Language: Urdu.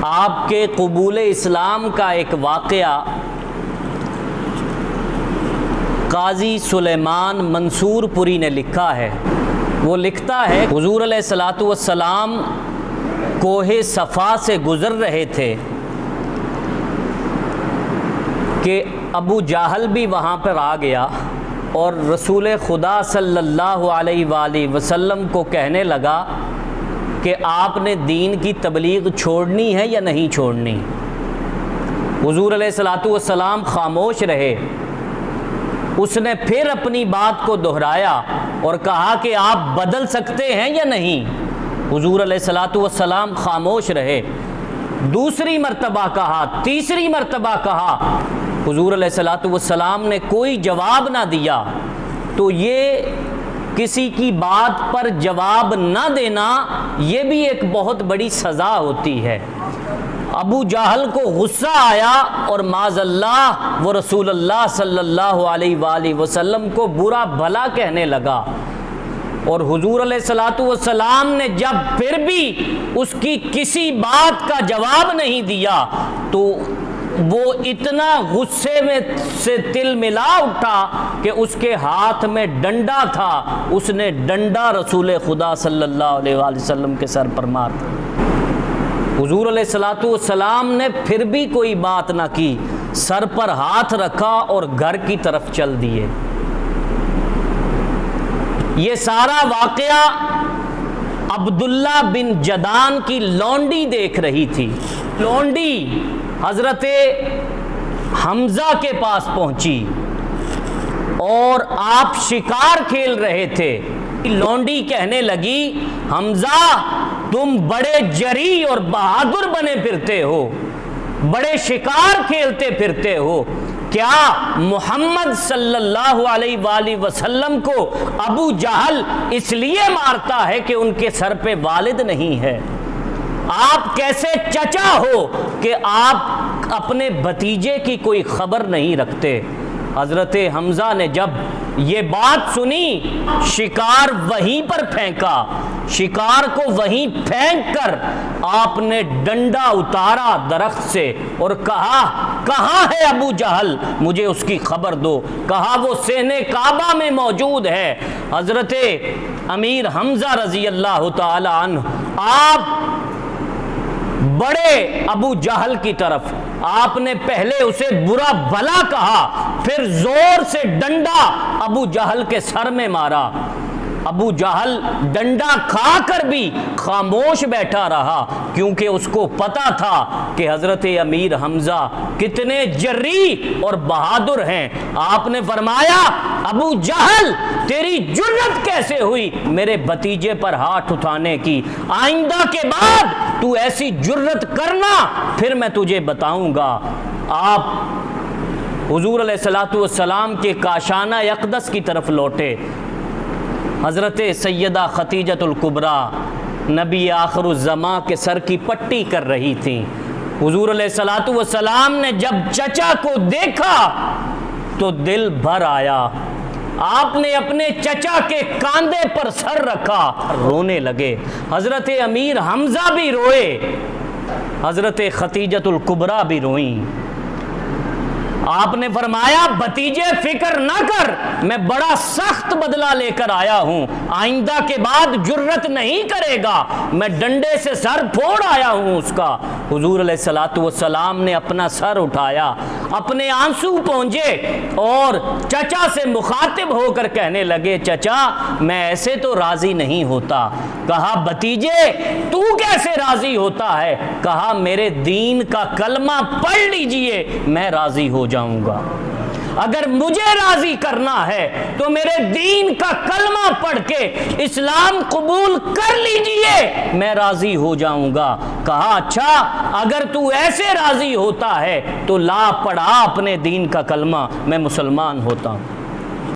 آپ کے قبول اسلام کا ایک واقعہ قاضی سلیمان منصور پوری نے لکھا ہے۔ وہ لکھتا ہے حضور علیہ الصلاۃ والسلام کوہ صفا سے گزر رہے تھے کہ ابو جہل بھی وہاں پر آ گیا اور رسول خدا صلی اللہ علیہ وآلہ وسلم کو کہنے لگا کہ آپ نے دین کی تبلیغ چھوڑنی ہے یا نہیں چھوڑنی۔ حضور علیہ الصلاۃ والسلام خاموش رہے۔ اس نے پھر اپنی بات کو دہرایا اور کہا کہ آپ بدل سکتے ہیں یا نہیں۔ حضور علیہ الصلاۃ والسلام خاموش رہے۔ دوسری مرتبہ کہا، تیسری مرتبہ کہا، حضور علیہ الصلاۃ والسلام نے کوئی جواب نہ دیا۔ تو یہ کسی کی بات پر جواب نہ دینا یہ بھی ایک بہت بڑی سزا ہوتی ہے۔ ابو جہل کو غصہ آیا اور معاذ اللہ وہ رسول اللہ صلی اللہ علیہ وآلہ وسلم کو برا بھلا کہنے لگا، اور حضور علیہ الصلاۃ والسلام نے جب پھر بھی اس کی کسی بات کا جواب نہیں دیا تو وہ اتنا غصے میں سے تل ملا اٹھا کہ اس کے ہاتھ میں ڈنڈا تھا، اس نے ڈنڈا رسول خدا صلی اللہ علیہ وآلہ وسلم کے سر پر مار دیا۔ حضور علیہ الصلاۃ والسلام نے پھر بھی کوئی بات نہ کی، سر پر ہاتھ رکھا اور گھر کی طرف چل دیے۔ یہ سارا واقعہ عبداللہ بن جدان کی لونڈی دیکھ رہی تھی۔ لونڈی حضرت حمزہ کے پاس پہنچی اور آپ شکار کھیل رہے تھے۔ لونڈی کہنے لگی، حمزہ تم بڑے جری اور بہادر بنے پھرتے ہو، بڑے شکار کھیلتے پھرتے ہو، کیا محمد صلی اللہ علیہ وآلہ وسلم کو ابو جہل اس لیے مارتا ہے کہ ان کے سر پہ والد نہیں ہے؟ آپ کیسے چچا ہو کہ آپ اپنے بھتیجے کی کوئی خبر نہیں رکھتے؟ حضرت حمزہ نے جب یہ بات سنی، شکار وہیں پر پھینکا، شکار کو وہیں پھینک کر آپ نے ڈنڈا اتارا درخت سے اور کہا، کہاں ہے ابو جہل؟ مجھے اس کی خبر دو۔ کہا وہ صحن کعبہ میں موجود ہے۔ حضرت امیر حمزہ رضی اللہ تعالی عنہ آپ بڑے ابو جہل کی طرف، آپ نے پہلے اسے برا بھلا کہا، پھر زور سے ڈنڈا ابو جہل کے سر میں مارا۔ ابو جہل ڈنڈا کھا کر بھی خاموش بیٹھا رہا، کیونکہ اس کو پتا تھا کہ حضرت امیر حمزہ کتنے جری اور بہادر ہیں۔ آپ نے فرمایا، ابو جہل تیری جرت کیسے ہوئی میرے بھتیجے پر ہاتھ اٹھانے کی؟ آئندہ کے بعد تو ایسی جرت کرنا، پھر میں تجھے بتاؤں گا۔ آپ حضور علیہ الصلاۃ والسلام کے کاشانہ اقدس کی طرف لوٹے۔ حضرت سیدہ خدیجۃ الکبریٰ نبی آخر الزماں کے سر کی پٹی کر رہی تھیں۔ حضور علیہ الصلاۃ والسلام نے جب چچا کو دیکھا تو دل بھر آیا۔ آپ نے اپنے چچا کے کاندھے پر سر رکھا، رونے لگے۔ حضرت امیر حمزہ بھی روئے، حضرت خدیجۃ الکبریٰ بھی روئیں۔ آپ نے فرمایا، بھتیجے فکر نہ کر، میں بڑا سخت بدلہ لے کر آیا ہوں، آئندہ کے بعد جرت نہیں کرے گا، میں ڈنڈے سے سر پھوڑ آیا ہوں اس کا۔ حضور علیہ الصلاۃ والسلام نے اپنا سر اٹھایا، اپنے آنسو پونجے اور چچا سے مخاطب ہو کر کہنے لگے، چچا میں ایسے تو راضی نہیں ہوتا۔ کہا، بھتیجے تو کیسے راضی ہوتا ہے؟ کہا، میرے دین کا کلمہ پڑھ لیجئے، میں راضی ہو جاؤں گا۔ اگر مجھے راضی کرنا ہے تو میرے دین کا کلمہ پڑھ کے اسلام قبول کر لیجئے، میں راضی ہو جاؤں گا۔ کہا، اچھا اگر تو ایسے راضی ہوتا ہے تو لا پڑھا اپنے دین کا کلمہ، میں مسلمان ہوتا ہوں۔